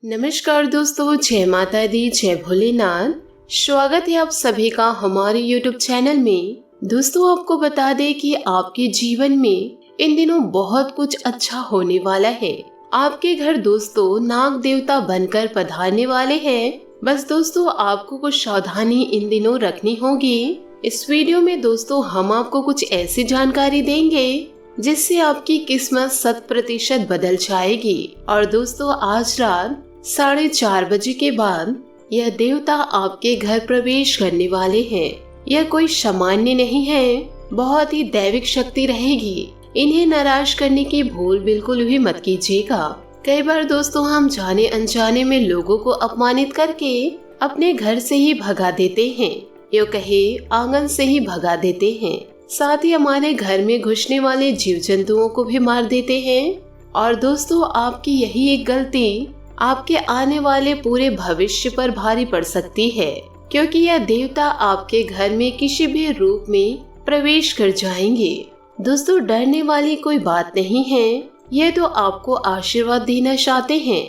नमस्कार दोस्तों, जय माता दी, जय भोलेनाथ। स्वागत है आप सभी का हमारे YouTube चैनल में। दोस्तों, आपको बता दें कि आपके जीवन में इन दिनों बहुत कुछ अच्छा होने वाला है। आपके घर दोस्तों नाग देवता बनकर पधारने वाले हैं। बस दोस्तों, आपको कुछ सावधानी इन दिनों रखनी होगी। इस वीडियो में दोस्तों हम आपको कुछ ऐसी जानकारी देंगे जिससे आपकी किस्मत 100% बदल जाएगी। और दोस्तों, आज रात 4:30 बजे के बाद यह देवता आपके घर प्रवेश करने वाले हैं। यह कोई सामान्य नहीं है, बहुत ही दैविक शक्ति रहेगी। इन्हें नाराज करने की भूल बिल्कुल भी मत कीजिएगा। कई बार दोस्तों हम जाने अनजाने में लोगों को अपमानित करके अपने घर से ही भगा देते हैं, यो कहे आंगन से ही भगा देते हैं। साथ ही हमारे घर में घुसने वाले जीव जंतुओं को भी मार देते हैं। और दोस्तों, आपकी यही एक गलती आपके आने वाले पूरे भविष्य पर भारी पड़ सकती है, क्योंकि यह देवता आपके घर में किसी भी रूप में प्रवेश कर जाएंगे। दोस्तों, डरने वाली कोई बात नहीं है, यह तो आपको आशीर्वाद देना चाहते हैं।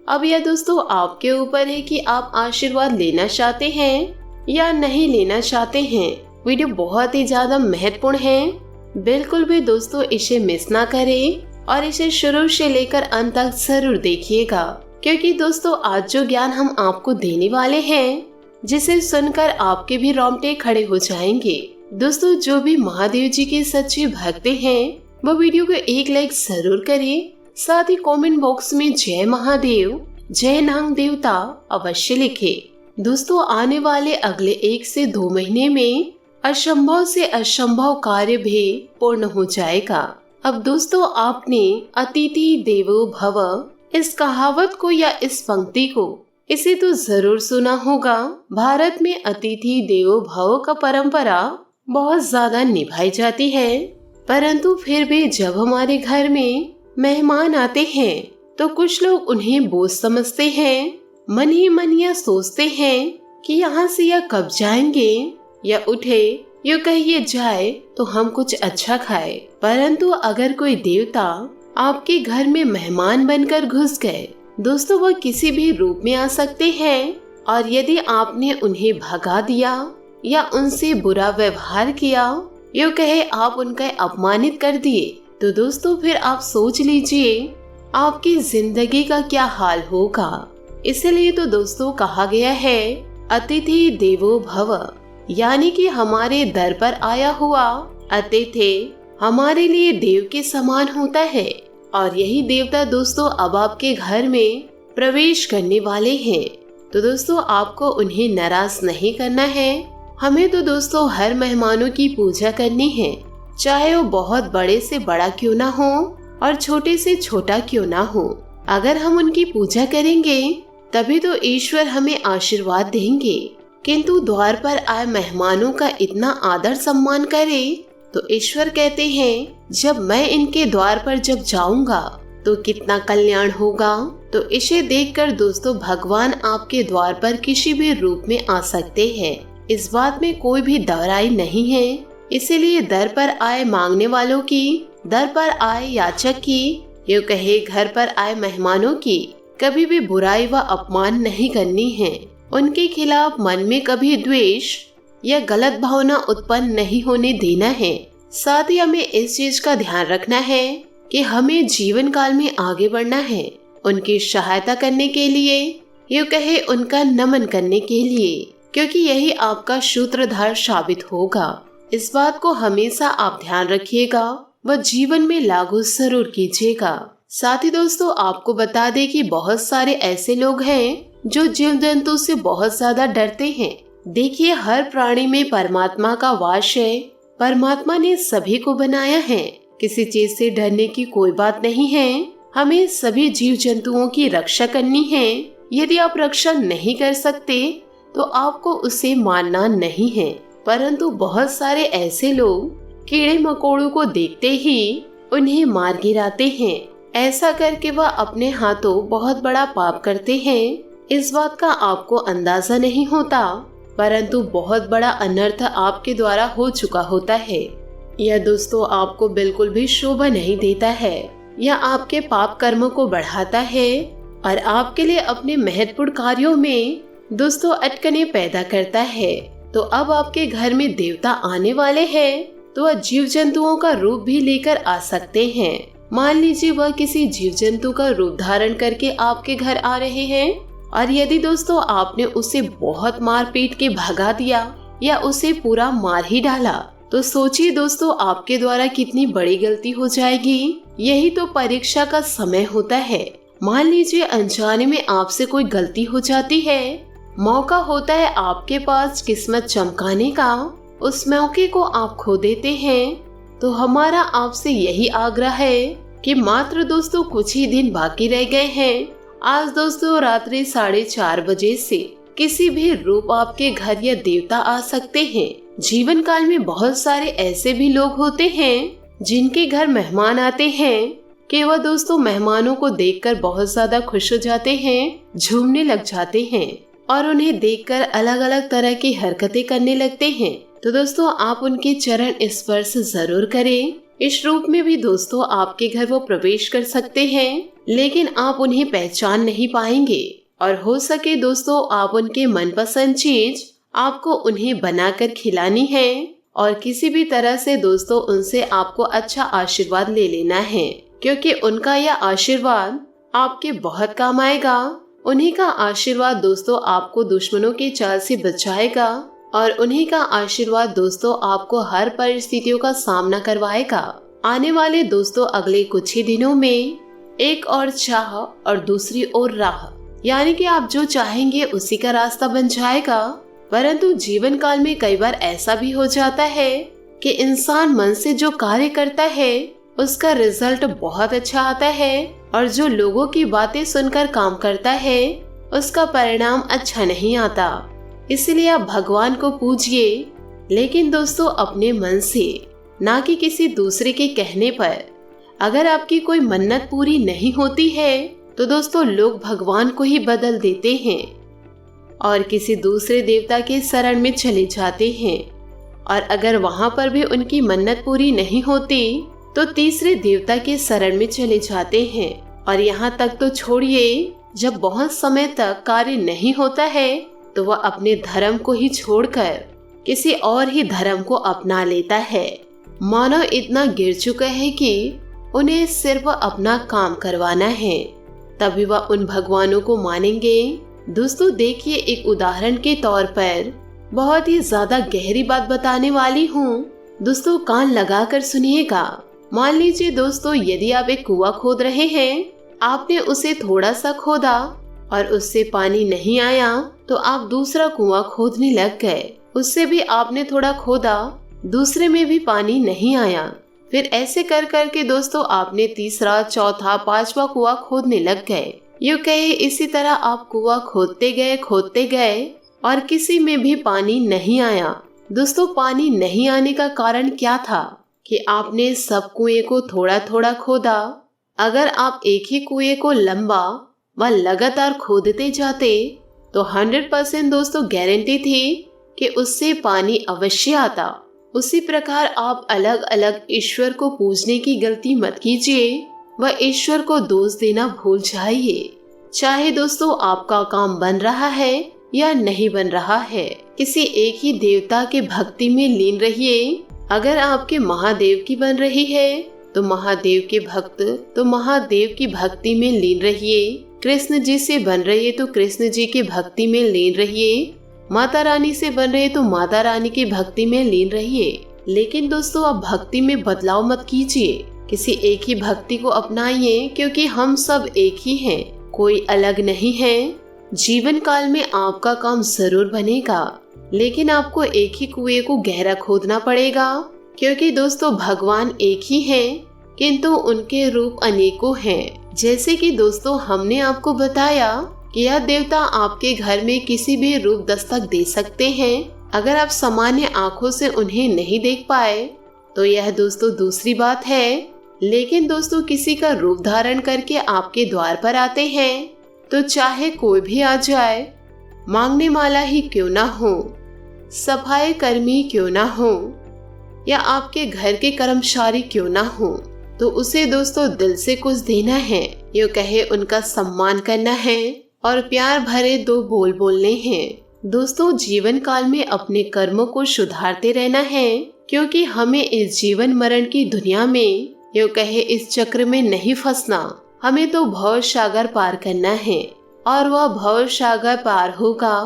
अब यह दोस्तों आपके ऊपर है कि आप आशीर्वाद लेना चाहते हैं या नहीं लेना चाहते हैं। वीडियो बहुत ही ज्यादा महत्वपूर्ण है, बिल्कुल भी दोस्तों इसे मिस ना करें और इसे शुरू से लेकर अंत तक जरूर देखिएगा, क्योंकि दोस्तों आज जो ज्ञान हम आपको देने वाले हैं, जिसे सुनकर आपके भी रोंगटे खड़े हो जाएंगे। दोस्तों, जो भी महादेव जी के सच्चे भक्त हैं वो वीडियो को एक लाइक जरूर करें। साथ ही कमेंट बॉक्स में जय महादेव, जय नाग देवता अवश्य लिखें। दोस्तों, आने वाले अगले 1 से 2 महीने में असंभव से असंभव कार्य भी पूर्ण हो जाएगा। अब दोस्तों, आपने अतिथि देवो भव इस कहावत को या इस पंक्ति को इसे तो जरूर सुना होगा। भारत में अतिथि देवो भव का परंपरा बहुत ज्यादा निभाई जाती है, परंतु फिर भी जब हमारे घर में मेहमान आते हैं तो कुछ लोग उन्हें बोझ समझते हैं। मन ही मन यह सोचते हैं कि यहाँ से यह कब जाएंगे या उठे, यो कहिए जाए तो हम कुछ अच्छा खाए। परंतु अगर कोई देवता आपके घर में मेहमान बनकर घुस गए, दोस्तों वह किसी भी रूप में आ सकते हैं। और यदि आपने उन्हें भगा दिया या उनसे बुरा व्यवहार किया, यो कहे आप उनका अपमानित कर दिए, तो दोस्तों फिर आप सोच लीजिए आपकी जिंदगी का क्या हाल होगा। इसलिए तो दोस्तों कहा गया है अतिथि देवो भव, यानी कि हमारे दर पर आया हुआ अतिथि हमारे लिए देव के समान होता है। और यही देवता दोस्तों अब आपके घर में प्रवेश करने वाले हैं। तो दोस्तों आपको उन्हें नाराज नहीं करना है। हमें तो दोस्तों हर मेहमानों की पूजा करनी है, चाहे वो बहुत बड़े से बड़ा क्यों ना हो और छोटे से छोटा क्यों ना हो। अगर हम उनकी पूजा करेंगे तभी तो ईश्वर हमें आशीर्वाद देंगे। किंतु द्वार पर आए मेहमानों का इतना आदर सम्मान करे तो ईश्वर कहते हैं जब मैं इनके द्वार पर जब जाऊंगा तो कितना कल्याण होगा। तो इसे देखकर दोस्तों भगवान आपके द्वार पर किसी भी रूप में आ सकते हैं, इस बात में कोई भी दराई नहीं है। इसीलिए दर पर आए मांगने वालों की, दर पर आए याचक की, ये कहे घर पर आए मेहमानों की कभी भी बुराई व अपमान नहीं करनी है। उनके खिलाफ मन में कभी द्वेष या गलत भावना उत्पन्न नहीं होने देना है। साथ ही हमें इस चीज का ध्यान रखना है कि हमें जीवन काल में आगे बढ़ना है, उनकी सहायता करने के लिए, ये कहे उनका नमन करने के लिए, क्योंकि यही आपका सूत्रधार साबित होगा। इस बात को हमेशा आप ध्यान रखिएगा व जीवन में लागू जरूर कीजिएगा। साथ ही दोस्तों आपको बता दें कि बहुत सारे ऐसे लोग हैं जो जीव जंतु से बहुत ज्यादा डरते हैं। देखिए, हर प्राणी में परमात्मा का वास है। परमात्मा ने सभी को बनाया है, किसी चीज से डरने की कोई बात नहीं है। हमें सभी जीव जंतुओं की रक्षा करनी है। यदि आप रक्षा नहीं कर सकते तो आपको उसे मानना नहीं है। परंतु बहुत सारे ऐसे लोग कीड़े मकोड़ों को देखते ही उन्हें मार गिराते हैं। ऐसा करके वह अपने हाथों बहुत बड़ा पाप करते हैं। इस बात का आपको अंदाजा नहीं होता, परंतु बहुत बड़ा अनर्थ आपके द्वारा हो चुका होता है। यह दोस्तों आपको बिल्कुल भी शोभा नहीं देता है, यह आपके पाप कर्मों को बढ़ाता है और आपके लिए अपने महत्वपूर्ण कार्यों में दोस्तों अटकने पैदा करता है। तो अब आपके घर में देवता आने वाले हैं, तो वह जीव जंतुओं का रूप भी लेकर आ सकते हैं। मान लीजिए वह किसी जीव जंतु का रूप धारण करके आपके घर आ रहे हैं, और यदि दोस्तों आपने उसे बहुत मार पीट के भगा दिया या उसे पूरा मार ही डाला, तो सोचिए दोस्तों आपके द्वारा कितनी बड़ी गलती हो जाएगी। यही तो परीक्षा का समय होता है। मान लीजिए अनजाने में आपसे कोई गलती हो जाती है, मौका होता है आपके पास किस्मत चमकाने का, उस मौके को आप खो देते हैं। तो हमारा आपसे यही आग्रह है कि मात्र दोस्तों कुछ ही दिन बाकी रह गए हैं। आज दोस्तों रात्रि 4:30 बजे से किसी भी रूप आपके घर या देवता आ सकते हैं। जीवन काल में बहुत सारे ऐसे भी लोग होते हैं जिनके घर मेहमान आते हैं कि वह दोस्तों मेहमानों को देखकर बहुत ज्यादा खुश हो जाते हैं, झूमने लग जाते हैं और उन्हें देखकर अलग अलग तरह की हरकतें करने लगते हैं। तो दोस्तों आप उनके चरण स्पर्श जरूर करें। इस रूप में भी दोस्तों आपके घर वो प्रवेश कर सकते हैं, लेकिन आप उन्हें पहचान नहीं पाएंगे। और हो सके दोस्तों आप उनके मनपसंद चीज आपको उन्हें बनाकर खिलानी है, और किसी भी तरह से दोस्तों उनसे आपको अच्छा आशीर्वाद ले लेना है, क्योंकि उनका यह आशीर्वाद आपके बहुत काम आएगा। उन्हीं का आशीर्वाद दोस्तों आपको दुश्मनों की चाल से बचाएगा, और उन्हीं का आशीर्वाद दोस्तों आपको हर परिस्थितियों का सामना करवाएगा। आने वाले दोस्तों अगले कुछ ही दिनों में एक और चाह और दूसरी ओर राह, यानी कि आप जो चाहेंगे उसी का रास्ता बन जाएगा। परंतु जीवन काल में कई बार ऐसा भी हो जाता है कि इंसान मन से जो कार्य करता है उसका रिजल्ट बहुत अच्छा आता है, और जो लोगों की बातें सुनकर काम करता है उसका परिणाम अच्छा नहीं आता। इसलिए आप भगवान को पूजिए, लेकिन दोस्तों अपने मन से, ना कि किसी दूसरे के कहने पर। अगर आपकी कोई मन्नत पूरी नहीं होती है तो दोस्तों लोग भगवान को ही बदल देते हैं और किसी दूसरे देवता के शरण में चले जाते हैं, और अगर वहां पर भी उनकी मन्नत पूरी नहीं होती तो तीसरे देवता के शरण में चले जाते हैं। और यहाँ तक तो छोड़िए, जब बहुत समय तक कार्य नहीं होता है तो वह अपने धर्म को ही छोड़कर किसी और ही धर्म को अपना लेता है। मानव इतना गिर चुका है कि उन्हें सिर्फ अपना काम करवाना है, तभी वह उन भगवानों को मानेंगे। दोस्तों देखिए, एक उदाहरण के तौर पर बहुत ही ज्यादा गहरी बात बताने वाली हूँ, दोस्तों कान लगाकर सुनिएगा। मान लीजिए दोस्तों, यदि आप एक कुआं खोद रहे हैं, आपने उसे थोड़ा सा खोदा और उससे पानी नहीं आया तो आप दूसरा कुआं खोदने लग गए। उससे भी आपने थोड़ा खोदा, दूसरे में भी पानी नहीं आया। फिर ऐसे कर करके दोस्तों आपने तीसरा, चौथा, पांचवा कुआं खोदने लग गए। यूं कहे इसी तरह आप कुआं खोदते गए और किसी में भी पानी नहीं आया। दोस्तों पानी नहीं आने का कारण क्या था कि आपने सब कुएं को थोड़ा थोड़ा खोदा। अगर आप एक ही कुएं को लंबा व लगातार खोदते जाते तो 100% दोस्तों गारंटी थी कि उससे पानी अवश्य आता। उसी प्रकार आप अलग अलग ईश्वर को पूजने की गलती मत कीजिए, वह ईश्वर को दोष देना भूल जाइए। चाहे दोस्तों आपका काम बन रहा है या नहीं बन रहा है, किसी एक ही देवता के भक्ति में लीन रहिए। अगर आपके महादेव की बन रही है तो महादेव के भक्त तो महादेव की भक्ति में लीन रहिए। कृष्ण जी से बन रही है तो कृष्ण जी की भक्ति में लीन रहिए। माता रानी से बन रहे तो माता रानी की भक्ति में लीन रहिए। लेकिन दोस्तों आप भक्ति में बदलाव मत कीजिए, किसी एक ही भक्ति को अपनाइए, क्योंकि हम सब एक ही हैं, कोई अलग नहीं है। जीवन काल में आपका काम जरूर बनेगा, लेकिन आपको एक ही कुएं को गहरा खोदना पड़ेगा, क्योंकि दोस्तों भगवान एक ही हैं, किंतु उनके रूप अनेकों हैं। जैसे कि दोस्तों हमने आपको बताया कि यह देवता आपके घर में किसी भी रूप दस्तक दे सकते हैं। अगर आप सामान्य आंखों से उन्हें नहीं देख पाए तो यह दोस्तों दूसरी बात है, लेकिन दोस्तों किसी का रूप धारण करके आपके द्वार पर आते हैं तो चाहे कोई भी आ जाए, मांगने वाला ही क्यों ना हो, सफाई कर्मी क्यों ना हो, या आपके घर के कर्मचारी क्यों ना हो, तो उसे दोस्तों दिल से कुछ देना है। यूँ कहे उनका सम्मान करना है और प्यार भरे 2 बोल बोलने हैं। दोस्तों, जीवन काल में अपने कर्मों को सुधारते रहना है, क्योंकि हमें इस जीवन मरण की दुनिया में यूँ कहे इस चक्र में नहीं फंसना। हमें तो भव सागर पार करना है और वह भव सागर पार होगा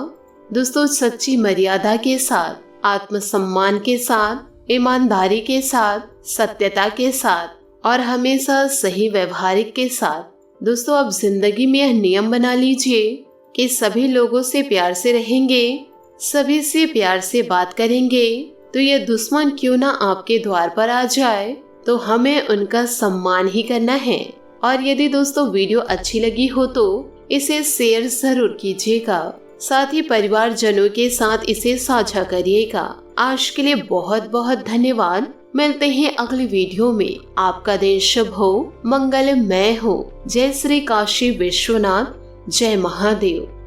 दोस्तों सच्ची मर्यादा के साथ, आत्मसम्मान के साथ, ईमानदारी के साथ, सत्यता के साथ और हमेशा सही व्यवहारिक के साथ। दोस्तों, अब जिंदगी में यह नियम बना लीजिए कि सभी लोगों से प्यार से रहेंगे, सभी से प्यार से बात करेंगे। तो ये दुश्मन क्यों ना आपके द्वार पर आ जाए, तो हमें उनका सम्मान ही करना है। और यदि दोस्तों वीडियो अच्छी लगी हो तो इसे शेयर जरूर कीजिएगा, साथ ही परिवारजनों के साथ इसे साझा करिएगा। आज के लिए बहुत बहुत धन्यवाद। मिलते हैं अगली वीडियो में। आपका दिन शुभ हो, मंगलमय हो। जय श्री काशी विश्वनाथ, जय महादेव।